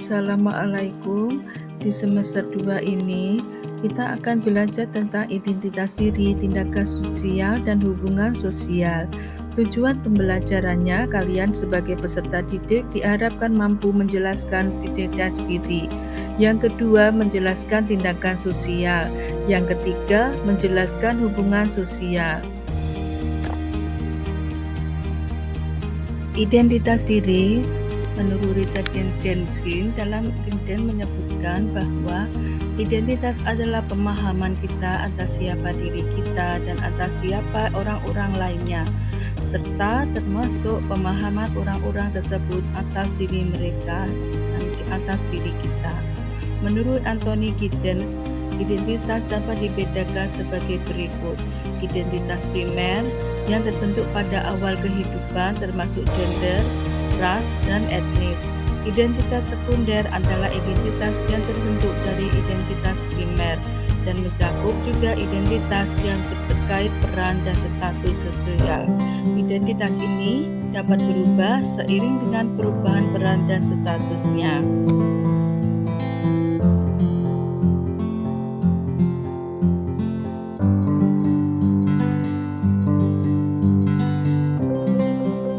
Assalamualaikum. Di semester 2 ini, kita akan belajar tentang identitas diri, tindakan sosial, dan hubungan sosial. Tujuan pembelajarannya, kalian sebagai peserta didik diharapkan mampu menjelaskan identitas diri. Yang kedua, menjelaskan tindakan sosial. Yang ketiga, menjelaskan hubungan sosial. Identitas diri menurut Richard Janskin dalam Kinden menyebutkan bahwa identitas adalah pemahaman kita atas siapa diri kita dan atas siapa orang-orang lainnya, serta termasuk pemahaman orang-orang tersebut atas diri mereka dan atas diri kita. Menurut Anthony Giddens, identitas dapat dibedakan sebagai berikut. Identitas primer yang terbentuk pada awal kehidupan termasuk gender, ras, dan etnis. Identitas sekunder adalah identitas yang terbentuk dari identitas primer dan mencakup juga identitas yang terkait peran dan status sosial. Identitas ini dapat berubah seiring dengan perubahan peran dan statusnya.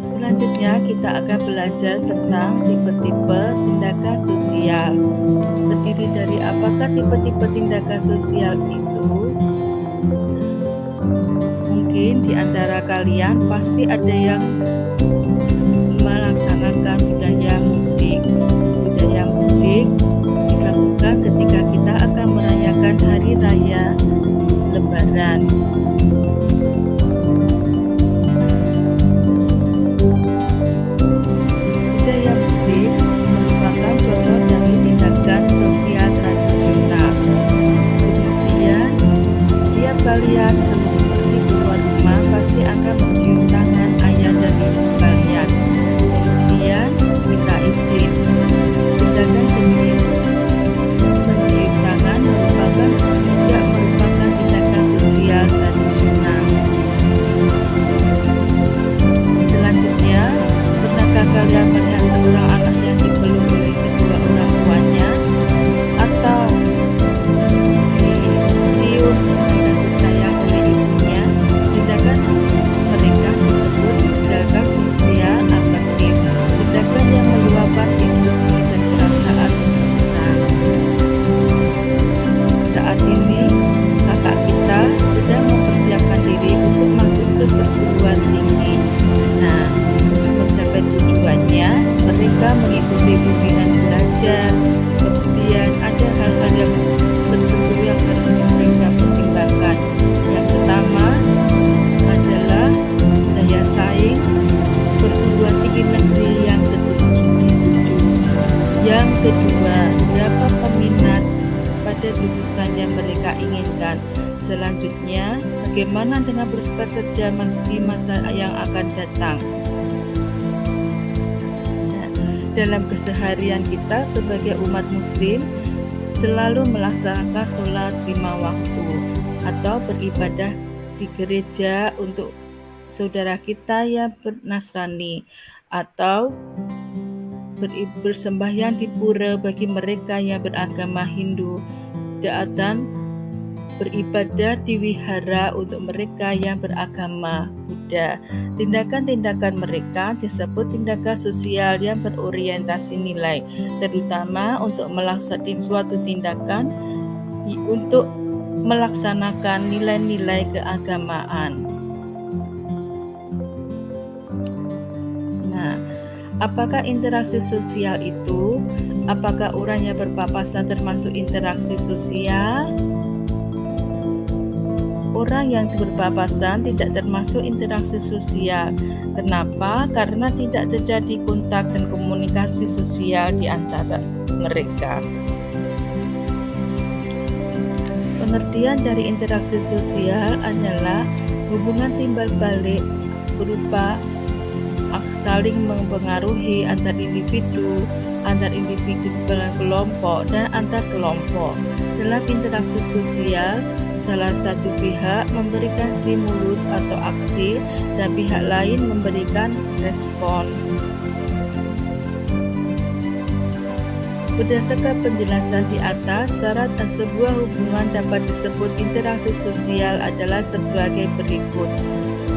Selanjutnya kita akan belajar tentang tipe-tipe tindakan sosial. Terdiri dari apakah tipe-tipe tindakan sosial itu? Mungkin di antara kalian pasti ada yang melaksanakan budaya mudik. Budaya mudik dilakukan ketika kita akan merayakan hari raya Lebaran. Budaya mudik merupakan contoh dari tindakan sosial tradisional. Kemudian, setiap kalian pergi keluar rumah pasti akan mencium tangan ayah dan ibu kalian. Kemudian, minta izin. Tindakan demi mencium tangan merupakan tindakan sosial tradisional. Selanjutnya, pernahkah kalian melihat seorang anak yang dipeluk oleh kedua orang tuanya atau dicium dengan kasih sayang oleh ibunya? Tindakan mereka disebut tindakan sosial afektif, tindakan yang meluapkan emosi dan perasaan seseorang. Saat ini, kakak kita sedang mempersiapkan diri untuk masuk ke perguruan tinggi. Nah, untuk mencapai tujuannya, mereka mengikuti bimbingan belajar. Kemudian ada hal-hal yang tertentu yang harus mereka pertimbangkan. Yang pertama adalah daya saing perguruan tinggi negeri yang ke-7. Yang kedua, berapa peminat pada jurusan yang mereka inginkan. Selanjutnya, bagaimana dengan prospek kerja di masa yang akan datang. Dalam keseharian kita sebagai umat muslim selalu melaksanakan sholat 5 waktu atau beribadah di gereja untuk saudara kita yang bernasrani atau bersembahyang di pura bagi mereka yang beragama Hindu dan beribadah di wihara untuk mereka yang beragama Buddha. Tindakan-tindakan mereka disebut tindakan sosial yang berorientasi nilai, terutama untuk melaksanakan suatu tindakan untuk melaksanakan nilai-nilai keagamaan. Nah, apakah interaksi sosial itu? Apakah orang yang berpapasan termasuk interaksi sosial? Orang yang berpapasan tidak termasuk interaksi sosial. Kenapa? Karena tidak terjadi kontak dan komunikasi sosial di antara mereka. Pengertian dari interaksi sosial adalah hubungan timbal balik berupa saling mempengaruhi antar individu dalam kelompok, dan antar kelompok. Dalam interaksi sosial, salah satu pihak memberikan stimulus atau aksi dan pihak lain memberikan respon. Berdasarkan penjelasan di atas, syarat sebuah hubungan dapat disebut interaksi sosial adalah sebagai berikut.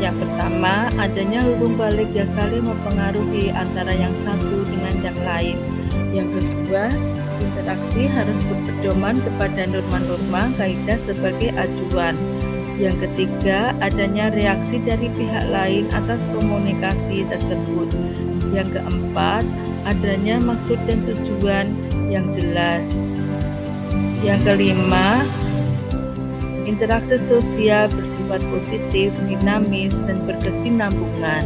Yang pertama, adanya hubung balik yang saling mempengaruhi antara yang satu dengan yang lain. Yang kedua, interaksi harus berpedoman kepada norma-norma kaidah sebagai acuan. Yang ketiga, adanya reaksi dari pihak lain atas komunikasi tersebut. Yang keempat, adanya maksud dan tujuan yang jelas. Yang kelima, interaksi sosial bersifat positif, dinamis, dan berkesinambungan.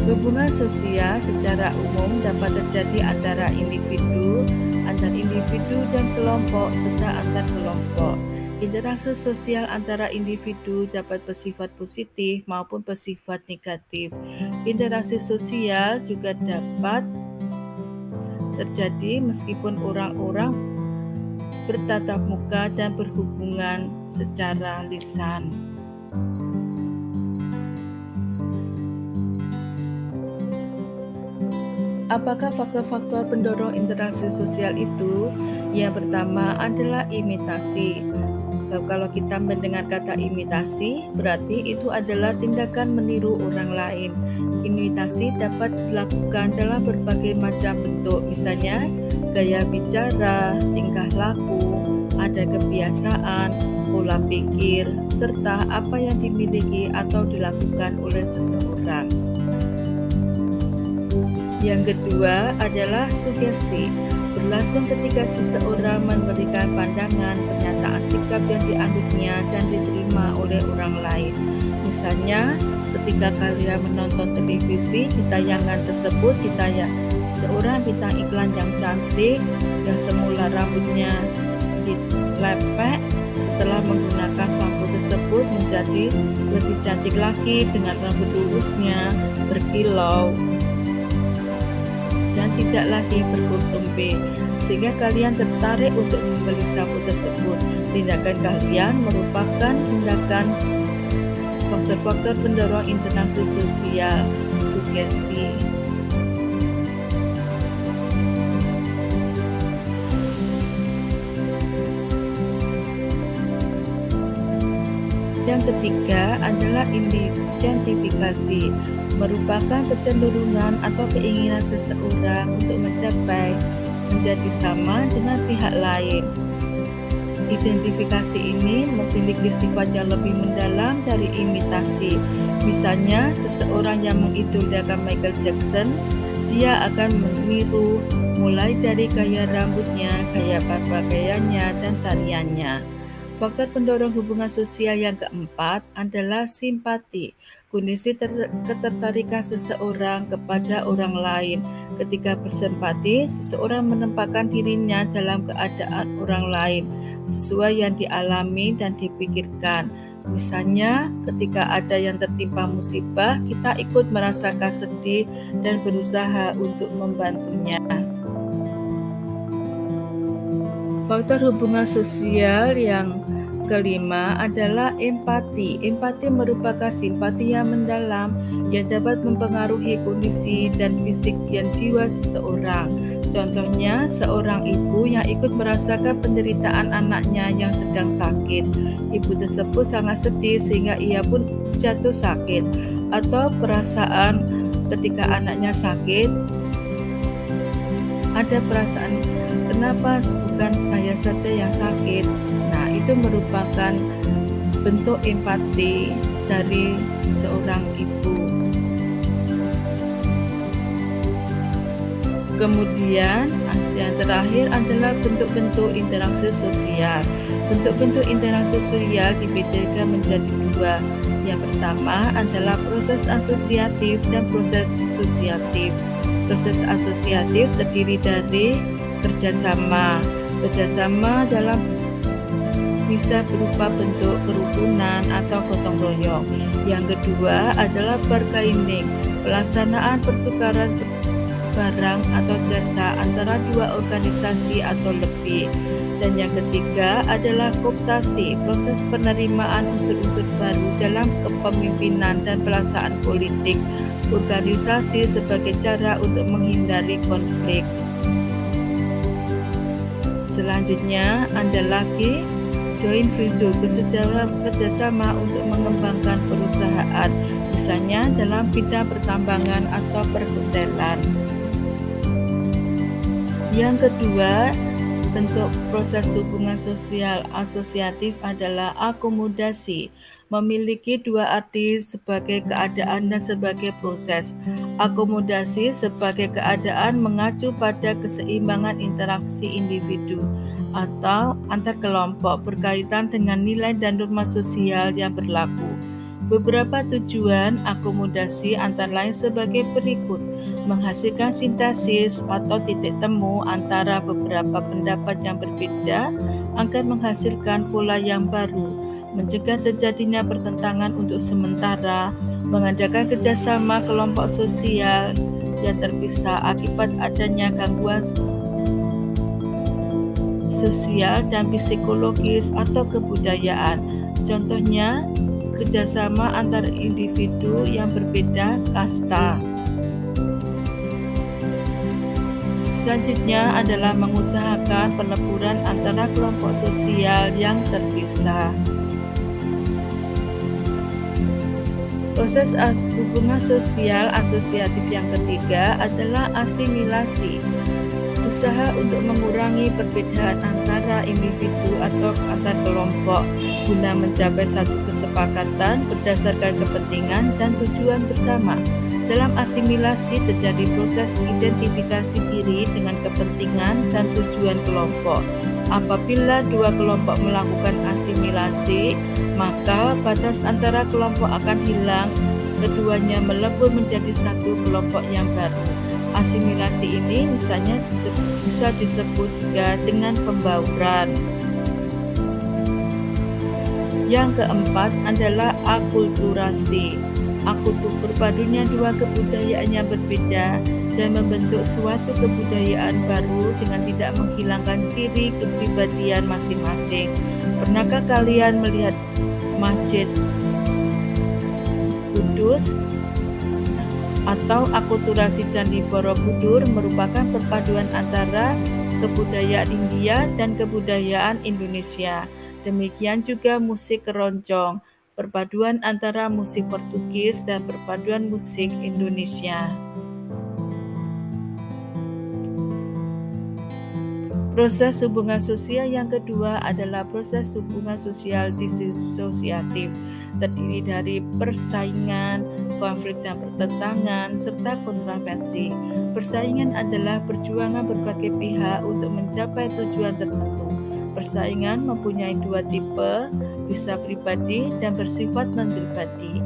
Hubungan sosial secara umum dapat terjadi antara individu, antar individu dan kelompok, serta antar kelompok. Interaksi sosial antara individu dapat bersifat positif maupun bersifat negatif. Interaksi sosial juga dapat terjadi meskipun orang-orang bertatap muka dan berhubungan secara lisan. Apakah faktor-faktor pendorong interaksi sosial itu? Yang pertama adalah imitasi. Kalau kita mendengar kata imitasi, berarti itu adalah tindakan meniru orang lain. Imitasi dapat dilakukan dalam berbagai macam bentuk, misalnya gaya bicara, tingkah laku, ada kebiasaan, pola pikir, serta apa yang dimiliki atau dilakukan oleh seseorang. Yang kedua adalah sugesti. Berlangsung ketika seseorang memberikan pandangan, pernyataan sikap yang dianggapnya dan diterima oleh orang lain. Misalnya, ketika kalian menonton televisi, di tayangan tersebut seorang bintang iklan yang cantik, yang semula rambutnya dilepek, setelah menggunakan sampo tersebut menjadi lebih cantik lagi dengan rambut lulusnya berkilau dan tidak lagi bertumbe, sehingga kalian tertarik untuk membeli sampo tersebut. Tindakan kalian merupakan tindakan faktor-faktor pendorong interaksi sosial, sugesti. Yang ketiga adalah identifikasi, merupakan kecenderungan atau keinginan seseorang untuk menjadi sama dengan pihak lain. Identifikasi ini memiliki sifat yang lebih mendalam dari imitasi. Misalnya, seseorang yang mengidolakan Michael Jackson, dia akan meniru mulai dari gaya rambutnya, gaya pakaiannya, dan tariannya. Faktor pendorong hubungan sosial yang keempat adalah simpati, kondisi ketertarikan seseorang kepada orang lain. Ketika bersimpati, seseorang menempatkan dirinya dalam keadaan orang lain, sesuai yang dialami dan dipikirkan. Misalnya, ketika ada yang tertimpa musibah, kita ikut merasakan sedih dan berusaha untuk membantunya. Faktor hubungan sosial yang kelima adalah empati. Empati merupakan simpati yang mendalam yang dapat mempengaruhi kondisi dan fisik dan jiwa seseorang. Contohnya, seorang ibu yang ikut merasakan penderitaan anaknya yang sedang sakit. Ibu tersebut sangat sedih sehingga ia pun jatuh sakit. Atau perasaan ketika anaknya sakit, ada perasaan, kenapa bukan saya saja yang sakit? Nah, itu merupakan bentuk empati dari seorang ibu. Kemudian, yang terakhir adalah bentuk-bentuk interaksi sosial. Bentuk-bentuk interaksi sosial dibedakan menjadi dua. Yang pertama adalah proses asosiatif dan proses disosiatif. Proses asosiatif terdiri dari kerjasama. Kerjasama dalam bisa berupa bentuk kerukunan atau gotong royong. Yang kedua adalah bargaining, pelaksanaan pertukaran barang atau jasa antara dua organisasi atau lebih. Dan yang ketiga adalah kooptasi, proses penerimaan unsur-unsur baru dalam kepemimpinan dan pelaksanaan politik organisasi sebagai cara untuk menghindari konflik. Selanjutnya ada lagi joint venture, kerjasama untuk mengembangkan perusahaan, misalnya dalam bidang pertambangan atau perhotelan. Yang kedua, bentuk proses hubungan sosial asosiatif adalah akomodasi. Memiliki dua arti, sebagai keadaan dan sebagai proses. Akomodasi sebagai keadaan mengacu pada keseimbangan interaksi individu atau antar kelompok berkaitan dengan nilai dan norma sosial yang berlaku. Beberapa tujuan akomodasi antara lain sebagai berikut: menghasilkan sintesis atau titik temu antara beberapa pendapat yang berbeda agar menghasilkan pola yang baru, mencegah terjadinya pertentangan untuk sementara, mengadakan kerjasama kelompok sosial yang terpisah akibat adanya gangguan sosial dan psikologis atau kebudayaan. Contohnya, kerjasama antar individu yang berbeda kasta. Selanjutnya adalah mengusahakan peleburan antara kelompok sosial yang terpisah. Proses hubungan sosial asosiatif yang ketiga adalah asimilasi. Usaha untuk mengurangi perbedaan antara individu atau antar kelompok guna mencapai satu kesepakatan berdasarkan kepentingan dan tujuan bersama. Dalam asimilasi terjadi proses identifikasi diri dengan kepentingan dan tujuan kelompok. Apabila dua kelompok melakukan asimilasi, maka batas antara kelompok akan hilang, keduanya melebur menjadi satu kelompok yang baru. Asimilasi ini misalnya bisa disebut juga dengan pembauran. Yang keempat adalah akulturasi. Akultur berpadunya dua kebudayaan yang berbeda dan membentuk suatu kebudayaan baru dengan tidak menghilangkan ciri kepribadian masing-masing. Pernahkah kalian melihat Masjid Kudus atau akulturasi Candi Borobudur? Merupakan perpaduan antara kebudayaan India dan kebudayaan Indonesia. Demikian juga musik keroncong, perpaduan antara musik Portugis dan perpaduan musik Indonesia. Proses hubungan sosial yang kedua adalah proses hubungan sosial disosiatif, terdiri dari persaingan, konflik dan pertentangan, serta kontroversi. Persaingan adalah perjuangan berbagai pihak untuk mencapai tujuan tertentu. Persaingan mempunyai dua tipe, bisa pribadi dan bersifat non-pribadi.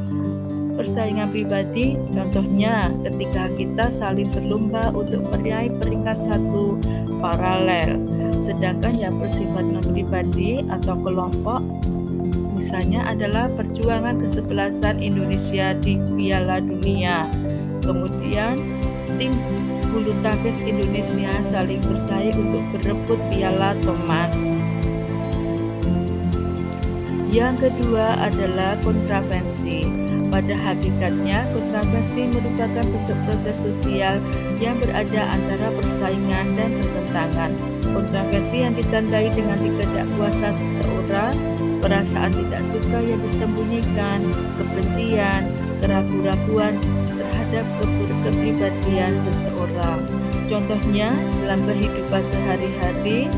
Persaingan pribadi, contohnya ketika kita saling berlomba untuk meraih peringkat satu paralel. Sedangkan yang bersifat non-pribadi atau kelompok, misalnya adalah perjuangan kesebelasan Indonesia di Piala Dunia. Kemudian tim bulu tangkis Indonesia saling bersaing untuk berebut Piala Thomas. Yang kedua adalah kontroversi. Pada hakikatnya, kontroversi merupakan bentuk proses sosial yang berada antara persaingan dan pertentangan. Kontroversi yang ditandai dengan ketidakpuasan seseorang, perasaan tidak suka yang disembunyikan, kebencian, keraguan-raguan terhadap kepribadian seseorang. Contohnya, dalam kehidupan sehari-hari,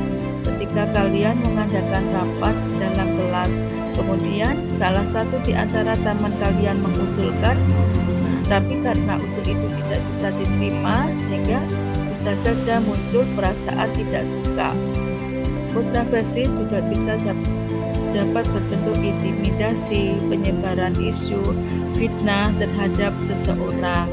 ketika kalian mengadakan rapat dalam kelas, kemudian salah satu di antara teman kalian mengusulkan, tapi karena usul itu tidak bisa diterima, sehingga bisa saja muncul perasaan tidak suka. Kontroversi juga bisa dapat berbentuk intimidasi, penyebaran isu, fitnah terhadap seseorang.